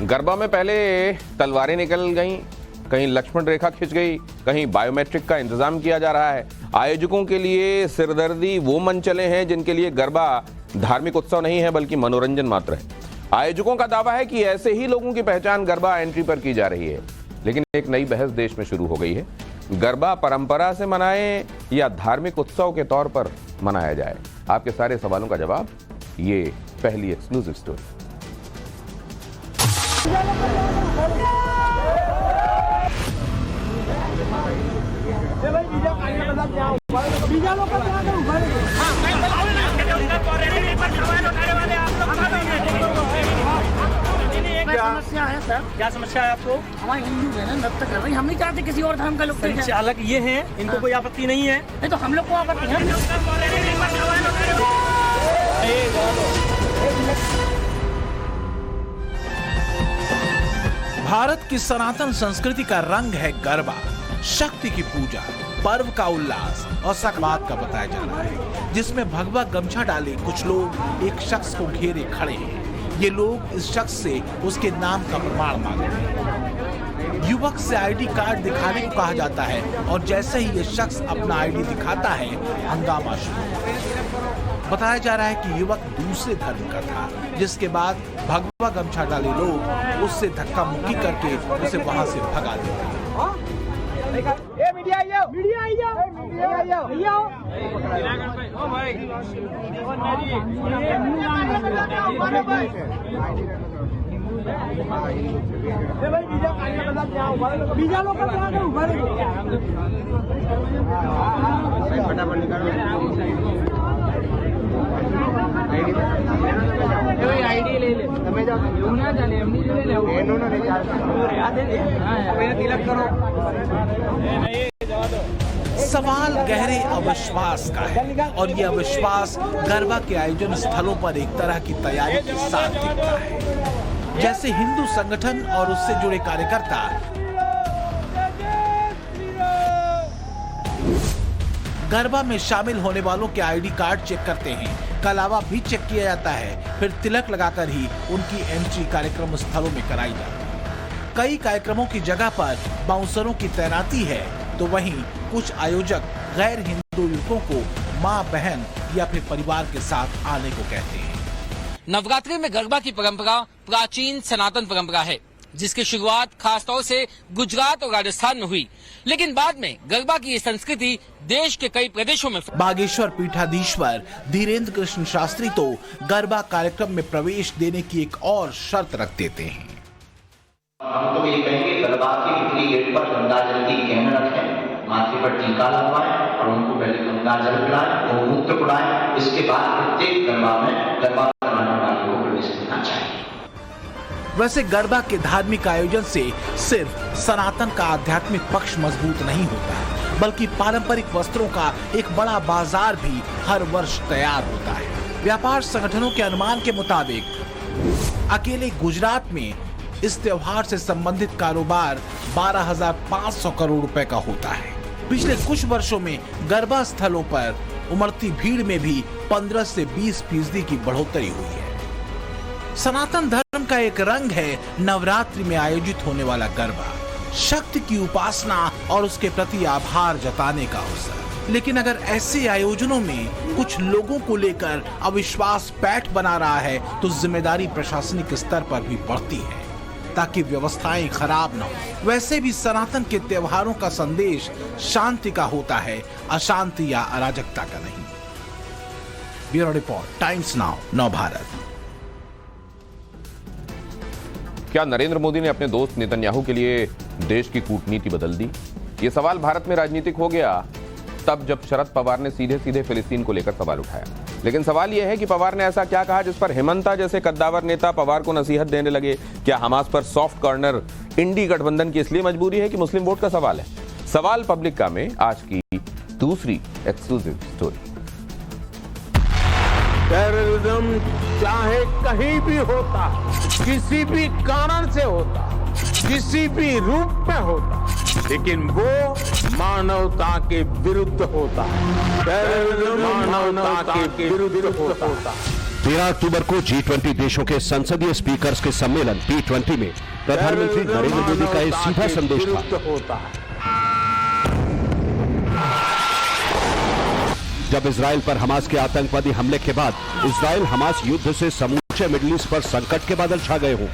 गरबा में पहले तलवारें निकल गईं, कहीं लक्ष्मण रेखा खिंच गई, कहीं बायोमेट्रिक का इंतजाम किया जा रहा है। आयोजकों के लिए सिरदर्दी वो मन चले हैं जिनके लिए गरबा धार्मिक उत्सव नहीं है बल्कि मनोरंजन मात्र है। आयोजकों का दावा है कि ऐसे ही लोगों की पहचान गरबा एंट्री पर की जा रही है। लेकिन एक नई बहस देश में शुरू हो गई है, गरबा परंपरा से मनाएं या धार्मिक उत्सव के तौर पर मनाया जाए। आपके सारे सवालों का जवाब ये पहली एक्सक्लूसिव स्टोरी। समस्या है सर। क्या समस्या है आपको? हमारे हिंदू है ना, नृत्य कर रहे हैं, हम नहीं चाहते किसी और धर्म का लोग देखें। चालक ये हैं, इनको कोई आपत्ति नहीं है? नहीं तो हम लोग को आपत्ति है। भारत की सनातन संस्कृति का रंग है गरबा, शक्ति की पूजा, पर्व का उल्लास और सकबात का बताया जा रहा है, जिसमें भगवा गमछा डाले कुछ लोग एक शख्स को घेरे खड़े हैं। ये लोग इस शख्स से उसके नाम का प्रमाण मांग रहे हैं। युवक से आईडी कार्ड दिखाने को कहा जाता है और जैसे ही ये शख्स अपना आईडी दिखाता है, हंगामा शुरू। बताया जा रहा है कि युवक दूसरे धर्म का था, जिसके बाद भगवा गमछा डाले लोग उससे धक्का मुक्की करके उसे वहां से भगा देते हैं। आईडी ले ले, तिलक करो। सवाल गहरे अविश्वास का है और ये अविश्वास गरबा के आयोजन स्थलों पर एक तरह की तैयारी के साथ दिखता है। जैसे हिंदू संगठन और उससे जुड़े कार्यकर्ता गरबा में शामिल होने वालों के आईडी कार्ड चेक करते हैं, का अलावा भी चेक किया जाता है, फिर तिलक लगाकर ही उनकी एंट्री कार्यक्रम स्थलों में कराई जाती है। कई कार्यक्रमों की जगह पर बाउंसरों की तैनाती है, तो वहीं कुछ आयोजक गैर हिंदू युवकों को मां, बहन या फिर परिवार के साथ आने को कहते हैं। नवरात्रि में गरबा की परंपरा प्राचीन सनातन परंपरा है, जिसकी शुरुआत खासतौर से गुजरात और राजस्थान में हुई, लेकिन बाद में गरबा की ये संस्कृति देश के कई प्रदेशों में। बागेश्वर पीठाधीश्वर धीरेन्द्र कृष्ण शास्त्री तो गरबा कार्यक्रम में प्रवेश देने की एक और शर्त रख देते हैं। हम तो ये कहेंगे गरबा की एंट्री गेट पर गंगा जल की कैन रखें, माथे पर टीका लगवाएं और उनको पहले गंगा जल पिलाएं, गौमूत्र पिलाएं। इसके बाद प्रत्येक गरबा में गरबा कराने वाले को प्रवेश करना चाहिए। वैसे गरबा के धार्मिक आयोजन से सिर्फ सनातन का आध्यात्मिक पक्ष मजबूत नहीं होता, बल्कि पारंपरिक वस्त्रों का एक बड़ा बाजार भी हर वर्ष तैयार होता है। व्यापार संगठनों के अनुमान के मुताबिक अकेले गुजरात में इस त्योहार से संबंधित कारोबार 12,500 करोड़ रुपए का होता है। पिछले कुछ वर्षों में गरबा स्थलों पर उमड़ती भीड़ में भी 15 से 20% की बढ़ोतरी हुई है। सनातन धर्म का एक रंग है नवरात्रि में आयोजित होने वाला गरबा, शक्ति की उपासना और उसके प्रति आभार जताने का अवसर। लेकिन अगर ऐसे आयोजनों में कुछ लोगों को लेकर अविश्वास पैठ बना रहा है, तो जिम्मेदारी प्रशासनिक स्तर पर भी बढ़ती है, ताकि व्यवस्थाएं खराब न हो। वैसे भी सनातन के त्योहारों का संदेश शांति का होता है, अशांति या अराजकता का नहीं। ब्यूरो रिपोर्ट, टाइम्स नाउ, नव भारत। क्या नरेंद्र मोदी ने अपने दोस्त नेतन्याहू के लिए देश की कूटनीति बदल दी? ये सवाल भारत में राजनीतिक हो गया तब जब शरद पवार ने सीधे सीधे फिलिस्तीन को लेकर सवाल उठाया। लेकिन सवाल यह है कि पवार ने ऐसा क्या कहा जिस पर हिमंता जैसे कद्दावर नेता पवार को नसीहत देने लगे? क्या हमास पर सॉफ्ट कॉर्नर इंडी गठबंधन की इसलिए मजबूरी है कि मुस्लिम वोट का सवाल है? सवाल पब्लिका में आज की दूसरी एक्सक्लूसिव स्टोरी। टेररिज्म चाहे कहीं भी होता, किसी भी कारण से होता, किसी भी रूप में होता, लेकिन वो मानवता के विरुद्ध होता। टेररिज्म मानवता के विरुद्ध होता। 13 अक्टूबर को G20 देशों के संसदीय स्पीकर्स के सम्मेलन P20 में प्रधानमंत्री नरेंद्र मोदी का एक सीधा संदेश था। जब इजराइल पर हमास के आतंकवादी हमले के बाद इजराइल हमास युद्ध से समूचे मिडिल ईस्ट पर संकट के बादल छा गए हों,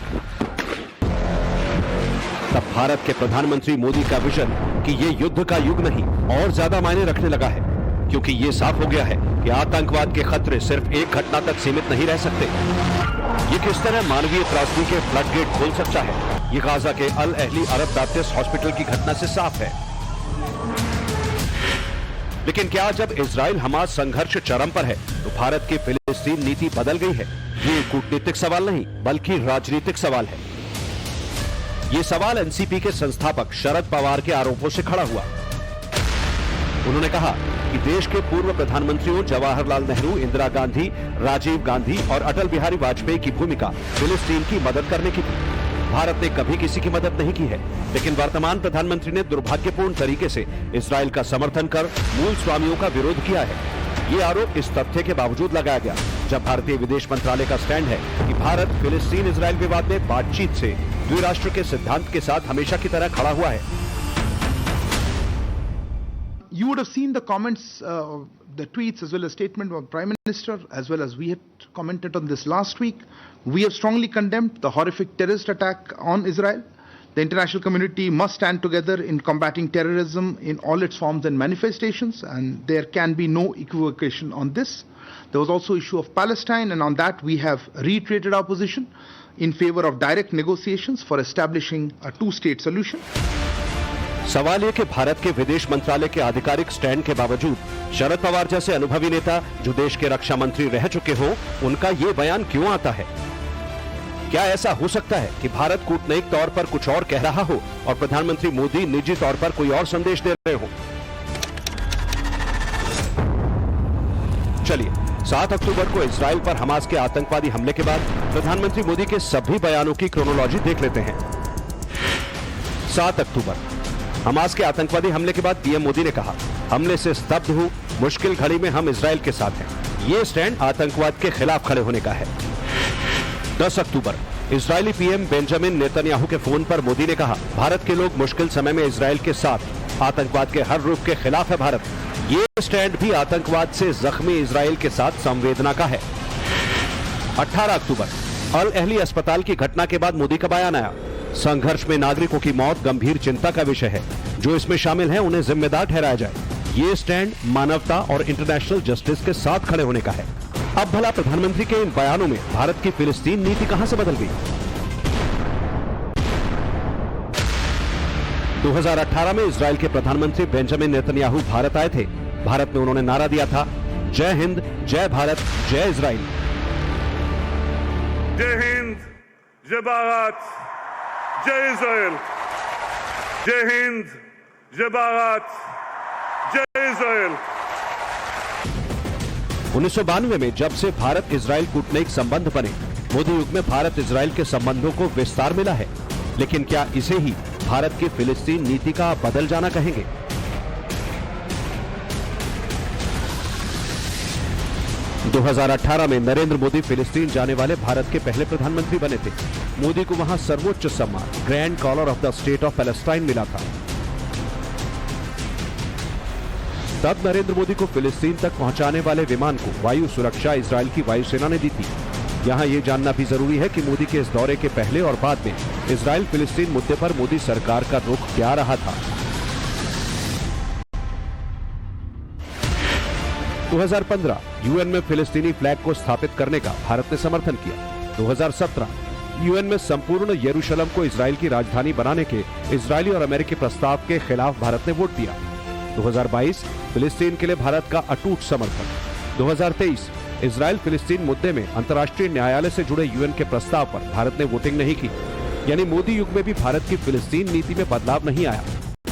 तब भारत के प्रधानमंत्री मोदी का विजन कि ये युद्ध का युग नहीं और ज्यादा मायने रखने लगा है, क्योंकि ये साफ हो गया है कि आतंकवाद के खतरे सिर्फ एक घटना तक सीमित नहीं रह सकते। ये किस तरह मानवीय त्रासदी के फ्लडगेट खोल सकता है, ये गाजा के अल अहली अरब बैप्टिस्ट हॉस्पिटल की घटना से साफ है। लेकिन क्या जब इजराइल हमास संघर्ष चरम पर है तो भारत की फिलिस्तीन नीति बदल गई है? ये कूटनीतिक सवाल नहीं बल्कि राजनीतिक सवाल है। ये सवाल एनसीपी के संस्थापक शरद पवार के आरोपों से खड़ा हुआ। उन्होंने कहा कि देश के पूर्व प्रधानमंत्रियों जवाहरलाल नेहरू, इंदिरा गांधी, राजीव गांधी और अटल बिहारी वाजपेयी की भूमिका फिलिस्तीन की मदद करने की थी। भारत ने कभी किसी की मदद नहीं की है, लेकिन वर्तमान प्रधानमंत्री ने दुर्भाग्यपूर्ण तरीके से इजराइल का समर्थन कर मूल स्वामियों का विरोध किया है। ये आरोप इस तथ्य के बावजूद लगाया गया जब भारतीय विदेश मंत्रालय का स्टैंड है कि भारत फिलिस्तीन इजराइल विवाद में बातचीत से द्विराष्ट्र के सिद्धांत के साथ हमेशा की तरह खड़ा हुआ है। You would have seen the comments, the tweets as well as statement of Prime Minister, as well as we had commented on this last week. We have strongly condemned the horrific terrorist attack on Israel. The international community must stand together in combating terrorism in all its forms and manifestations, and there can be no equivocation on this. There was also issue of Palestine, and on that we have reiterated our position in favor of direct negotiations for establishing a two-state solution. सवाल ये कि भारत के विदेश मंत्रालय के आधिकारिक stand के बावजूद शरद पवार जैसे अनुभवी नेता जो देश के रक्षा मंत्री रह चुके हो, उनका ये बयान क्यों आता है? क्या ऐसा हो सकता है कि भारत कूटनैतिक तौर पर कुछ और कह रहा हो और प्रधानमंत्री मोदी निजी तौर पर कोई और संदेश दे रहे हो? चलिए 7 अक्टूबर को इजराइल पर हमास के आतंकवादी हमले के बाद प्रधानमंत्री मोदी के सभी बयानों की क्रोनोलॉजी देख लेते हैं। 7 अक्टूबर हमास के आतंकवादी हमले के बाद पीएम मोदी ने कहा, हमले से स्तब्ध हूं, मुश्किल घड़ी में हम इजराइल के साथ हैं। ये स्टैंड आतंकवाद के खिलाफ खड़े होने का है। 10 अक्टूबर इजरायली पीएम बेंजामिन नेतन्याहू के फोन पर मोदी ने कहा, भारत के लोग मुश्किल समय में इजराइल के साथ, आतंकवाद के हर रूप के खिलाफ है भारत। ये स्टैंड भी आतंकवाद से जख्मी इजराइल के साथ संवेदना का है। 18 अक्टूबर अल अहली अस्पताल की घटना के बाद मोदी का बयान आया, संघर्ष में नागरिकों की मौत गंभीर चिंता का विषय है, जो इसमें शामिल हैं उन्हें जिम्मेदार ठहराया जाए। ये स्टैंड मानवता और इंटरनेशनल जस्टिस के साथ खड़े होने का है। अब भला प्रधानमंत्री के इन बयानों में भारत की फिलिस्तीन नीति कहां से बदल गई? 2018 में इजराइल के प्रधानमंत्री बेंजामिन नेतन्याहू भारत आए थे। भारत में उन्होंने नारा दिया था, जय हिंद, जय भारत, जय इजराइल। जय हिंद, जय भारत, जय इजराइल। जय हिंद, जय भारत, जय इजराइल। 1992 में जब से भारत इजराइल कूटनैतिक संबंध बने, मोदी युग में भारत इजराइल के संबंधों को विस्तार मिला है। लेकिन क्या इसे ही भारत की फिलिस्तीन नीति का बदल जाना कहेंगे? दो 2018 में नरेंद्र मोदी फिलिस्तीन जाने वाले भारत के पहले प्रधानमंत्री बने थे। मोदी को वहां सर्वोच्च सम्मान Grand Collar of the State of Palestine मिला था। तब नरेंद्र मोदी को फिलिस्तीन तक पहुंचाने वाले विमान को वायु सुरक्षा इजराइल की वायुसेना ने दी थी। यहां यह जानना भी जरूरी है कि मोदी के इस दौरे के पहले और बाद में इजराइल फिलिस्तीन मुद्दे पर मोदी सरकार का रुख क्या रहा था। 2015 यूएन में फिलिस्तीनी फ्लैग को स्थापित करने का भारत ने समर्थन किया। 2017 यूएन में संपूर्ण यरूशलेम को इजराइल की राजधानी बनाने के इजरायली और अमेरिकी प्रस्ताव के खिलाफ भारत ने वोट दिया। 2022 फिलिस्तीन के लिए भारत का अटूट समर्थन। 2023 इजराइल फिलिस्तीन मुद्दे में अंतर्राष्ट्रीय न्यायालय से जुड़े यूएन के प्रस्ताव पर भारत ने वोटिंग नहीं की। यानी मोदी युग में भी भारत की फिलिस्तीन नीति में बदलाव नहीं आया।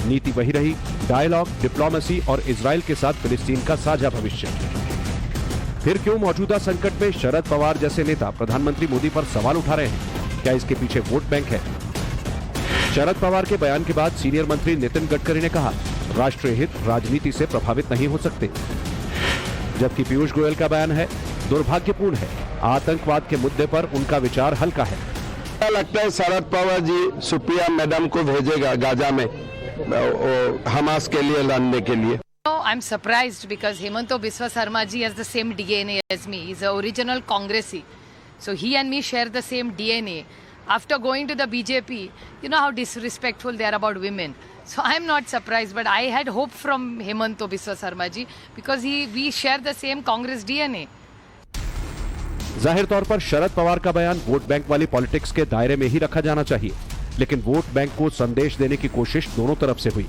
नीति वही रही, डायलॉग, डिप्लोमेसी और इजराइल के साथ फिलिस्तीन का साझा भविष्य। फिर क्यों मौजूदा संकट में शरद पवार जैसे नेता प्रधानमंत्री मोदी पर सवाल उठा रहे हैं? क्या इसके पीछे वोट बैंक है? शरद पवार के बयान के बाद सीनियर मंत्री नितिन गडकरी ने कहा, राष्ट्रीय हित राजनीति से प्रभावित नहीं हो सकते। जबकि पीयूष गोयल का बयान है, दुर्भाग्यपूर्ण है आतंकवाद के मुद्दे पर उनका विचार हल्का है। क्या लगता है शरद पवार जी सुप्रिया मैडम को भेजेगा गाजा में हमास के लिए लड़ने के लिए? I'm surprised because Hemanta Biswa Sarma ji has the same DNA as me. He's an original Congressy. So he and me share the same DNA. After going to the BJP, you know how disrespectful they are about women. So I'm not surprised, but I had hope from Hemanta Biswa Sarma ji because we share the same Congress DNA. जाहिर तौर पर शरद पवार का बयान vote bank वाली politics के दायरे में ही रखा जाना चाहिए, लेकिन वोट बैंक को संदेश देने की कोशिश दोनों तरफ से हुई।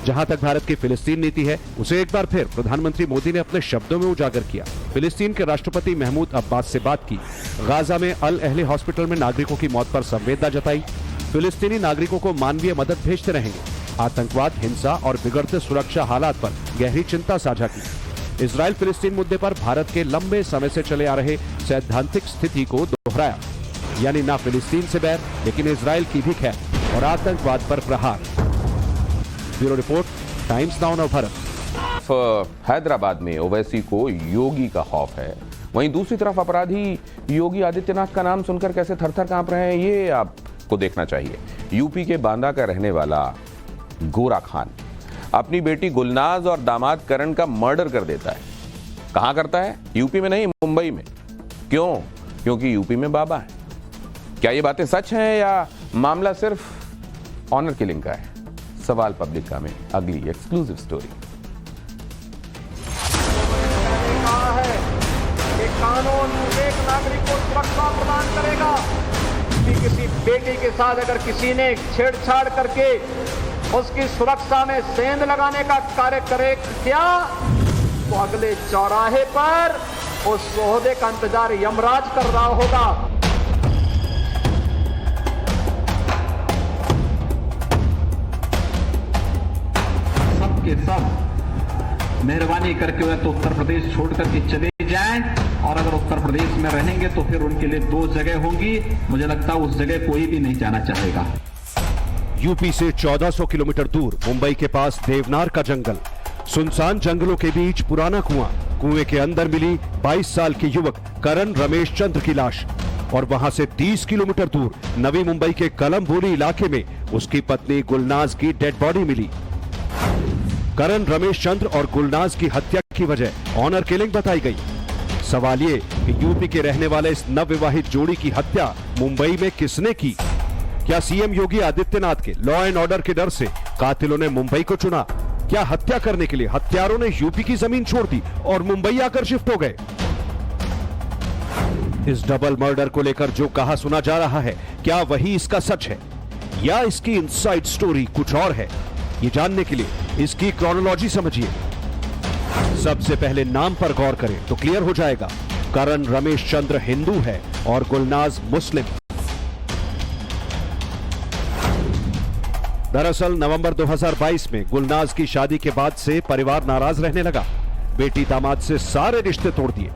जहां तक भारत की फिलिस्तीन नीति है, उसे एक बार फिर प्रधानमंत्री मोदी ने अपने शब्दों में उजागर किया। फिलिस्तीन के राष्ट्रपति महमूद अब्बास से बात की, गाजा में अल अहले हॉस्पिटल में नागरिकों की मौत पर संवेदना जताई, फिलिस्तीनी नागरिकों को मानवीय मदद भेजते रहेंगे, आतंकवाद, हिंसा और बिगड़ते सुरक्षा हालात पर गहरी चिंता साझा की। इजराइल फिलिस्तीन मुद्दे पर भारत के लंबे समय से चले आ रहे सैद्धांतिक स्थिति को दोहराया, यानी ना फिलिस्तीन से बैर, लेकिन इजराइल की भी खैर और आतंकवाद पर प्रहार। Bureau report, times now Bharat. Hyderabad में ओवैसी को योगी का खौफ है, वहीं दूसरी तरफ अपराधी योगी आदित्यनाथ का नाम सुनकर कैसे थरथर कांप रहे हैं, ये आपको देखना चाहिए। यूपी के बांदा का रहने वाला गोरा खान अपनी बेटी गुलनाज और दामाद करण का मर्डर कर देता है। कहां करता है? यूपी में नहीं, मुंबई में। क्यों? क्योंकि यूपी में बाबा है। क्या ये बातें सच हैं या मामला सिर्फ ऑनर किलिंग का है? सवाल पब्लिका में अगली एक्सक्लूसिव स्टोरी। कानून एक नागरिक को सुरक्षा प्रदान करेगा। किसी बेटी के साथ अगर किसी ने छेड़छाड़ करके उसकी सुरक्षा में सेंध लगाने का कार्य करे क्या, तो अगले चौराहे पर उस ओहदे का इंतजार यमराज कर रहा होगा। सबके सब मेहरबानी करके तो उत्तर प्रदेश छोड़ करके चले जाएं, और अगर उत्तर प्रदेश में रहेंगे तो फिर उनके लिए दो जगह होंगी। मुझे लगता है उस जगह कोई भी नहीं जाना चाहेगा। यूपी से 1400 किलोमीटर दूर मुंबई के पास देवनार का जंगल, सुनसान जंगलों के बीच पुराना कुआं, कुएं के अंदर मिली 22 साल के युवक करण रमेश चंद्र की लाश, और वहां से 30 किलोमीटर दूर नवी मुंबई के कलमबोली इलाके में उसकी पत्नी गुलनाज की डेड बॉडी मिली। करण रमेश चंद्र और गुलनाज की हत्या की वजह ऑनर किलिंग बताई गई। सवाल ये कि यूपी के रहने वाले इस नवविवाहित जोड़ी की हत्या मुंबई में किसने की? क्या सीएम योगी आदित्यनाथ के लॉ एंड ऑर्डर के डर से कातिलों ने मुंबई को चुना? क्या हत्या करने के लिए हत्यारों ने यूपी की जमीन छोड़ दी और मुंबई आकर शिफ्ट हो गए? इस डबल मर्डर को लेकर जो कहा सुना जा रहा है, क्या वही इसका सच है या इसकी इनसाइड स्टोरी कुछ और है? ये जानने के लिए इसकी क्रोनोलॉजी समझिए। सबसे पहले नाम पर गौर करें तो क्लियर हो जाएगा। करण रमेश चंद्र हिंदू है और गुलनाज मुस्लिम। दरअसल नवंबर 2022 में गुलनाज की शादी के बाद से परिवार नाराज रहने लगा। बेटी दामाद से सारे रिश्ते तोड़ दिए।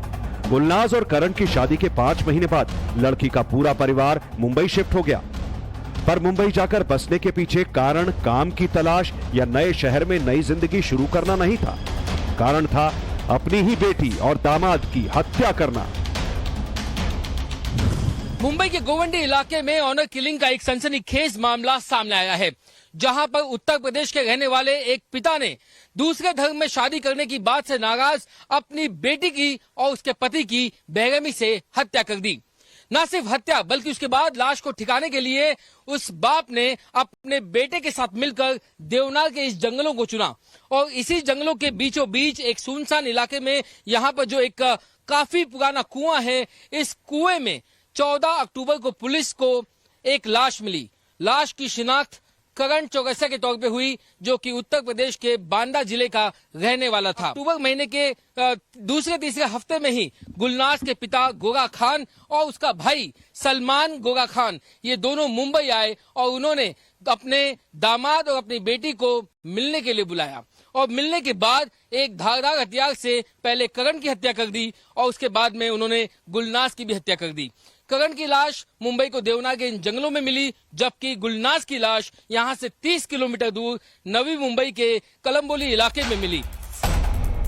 गुलनाज और करण की शादी के 5 महीने बाद लड़की का पूरा परिवार मुंबई शिफ्ट हो गया। पर मुंबई जाकर बसने के पीछे कारण काम की तलाश या नए शहर में नई जिंदगी शुरू करना नहीं था। कारण था अपनी ही बेटी और दामाद की हत्या करना। मुंबई के गोवंडी इलाके में ऑनर किलिंग का एक सनसनीखेज मामला सामने आया है, जहां पर उत्तर प्रदेश के रहने वाले एक पिता ने दूसरे धर्म में शादी करने की बात से नाराज अपनी बेटी की और उसके पति की बेरहमी से हत्या कर दी। न सिर्फ हत्या बल्कि उसके बाद लाश को ठिकाने के लिए उस बाप ने अपने बेटे के साथ मिलकर देवनार के इस जंगलों को चुना, और इसी जंगलों के बीचों बीच एक सुनसान इलाके में यहाँ पर जो एक काफी पुराना कुआं है, इस कुएं में 14 अक्टूबर को पुलिस को एक लाश मिली। लाश की शिनाख्त करण चौरसिया के तौर पे हुई, जो कि उत्तर प्रदेश के बांदा जिले का रहने वाला था। अक्टूबर महीने के दूसरे तीसरे हफ्ते में ही गुलनाज के पिता गोरा खान और उसका भाई सलमान गोरा खान, ये दोनों मुंबई आए और उन्होंने अपने दामाद और अपनी बेटी को मिलने के लिए बुलाया, और मिलने के बाद एक धारदार हथियार से पहले करण की हत्या कर दी और उसके बाद में उन्होंने गुलनाज की भी हत्या कर दी। करण की लाश मुंबई को देवनार के इन जंगलों में मिली, जबकि गुलनाज की लाश यहां से 30 किलोमीटर दूर नवी मुंबई के कलमबोली इलाके में मिली।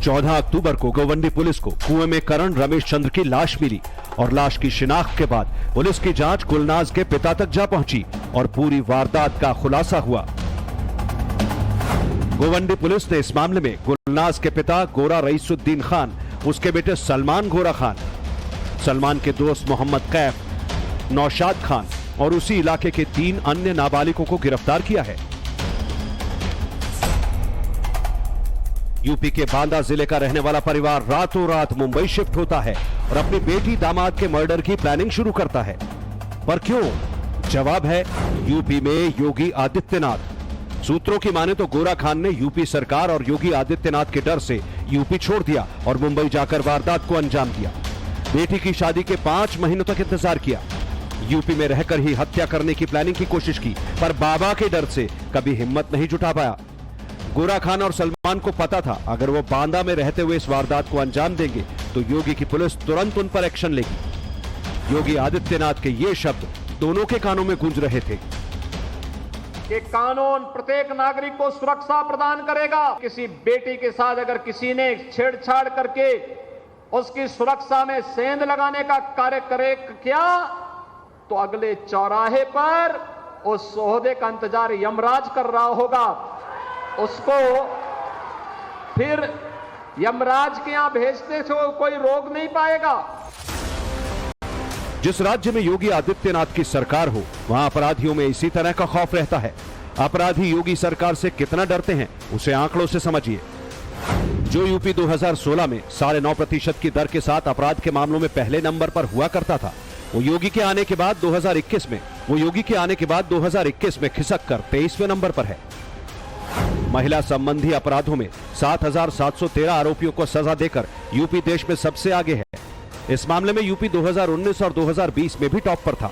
14 अक्टूबर को गोवंडी पुलिस को कुएं में करण रमेश चंद्र की लाश मिली और लाश की शिनाख्त के बाद पुलिस की जांच गुलनाज के पिता तक जा पहुंची और पूरी वारदात का खुलासा हुआ। गोवंडी पुलिस ने इस मामले में गुलनाज के पिता गोरा रईसुद्दीन खान, उसके बेटे सलमान गोरा खान, सलमान के दोस्त मोहम्मद कैफ, नौशाद खान और उसी इलाके के 3 अन्य नाबालिगों को गिरफ्तार किया है। यूपी के बांदा जिले का रहने वाला परिवार रातों रात मुंबई शिफ्ट होता है और अपनी बेटी दामाद के मर्डर की प्लानिंग शुरू करता है। पर क्यों? जवाब है यूपी में योगी आदित्यनाथ। सूत्रों की माने तो गोरा खान ने यूपी सरकार और योगी आदित्यनाथ के डर से यूपी छोड़ दिया और मुंबई जाकर वारदात को अंजाम दिया। बेटी की शादी के 5 महीनों तक इंतजार किया, यूपी में रहकर ही हत्या करने की प्लानिंग की कोशिश की, पर बाबा के डर से कभी हिम्मत नहीं जुटा पाया। गोरा खान और सलमान को पता था अगर वो बांदा में रहते हुए इस वारदात को अंजाम देंगे तो योगी की पुलिस तुरंत उन पर एक्शन लेगी। योगी आदित्यनाथ के ये शब्द दोनों के कानों में गूंज रहे थे कि कानून प्रत्येक नागरिक को सुरक्षा प्रदान करेगा। किसी बेटी के साथ अगर किसी ने छेड़छाड़ करके उसकी सुरक्षा में सेंध लगाने का कार्य करे किया तो अगले चौराहे पर उस ओहदे का इंतजार यमराज कर रहा होगा। उसको फिर यमराज के यहां भेजते से कोई रोक नहीं पाएगा। जिस राज्य में योगी आदित्यनाथ की सरकार हो वहां अपराधियों में इसी तरह का खौफ रहता है। अपराधी योगी सरकार से कितना डरते हैं उसे आंकड़ों से समझिए। जो यूपी 2016 में 9.5% की दर के साथ अपराध के मामलों में पहले नंबर पर हुआ करता था, वो योगी के आने के बाद 2021 में खिसक कर 23वें नंबर पर है। महिला संबंधी अपराधों में 7,713 आरोपियों को सजा देकर यूपी देश में सबसे आगे है। इस मामले में यूपी 2019 और 2020 में भी टॉप पर था।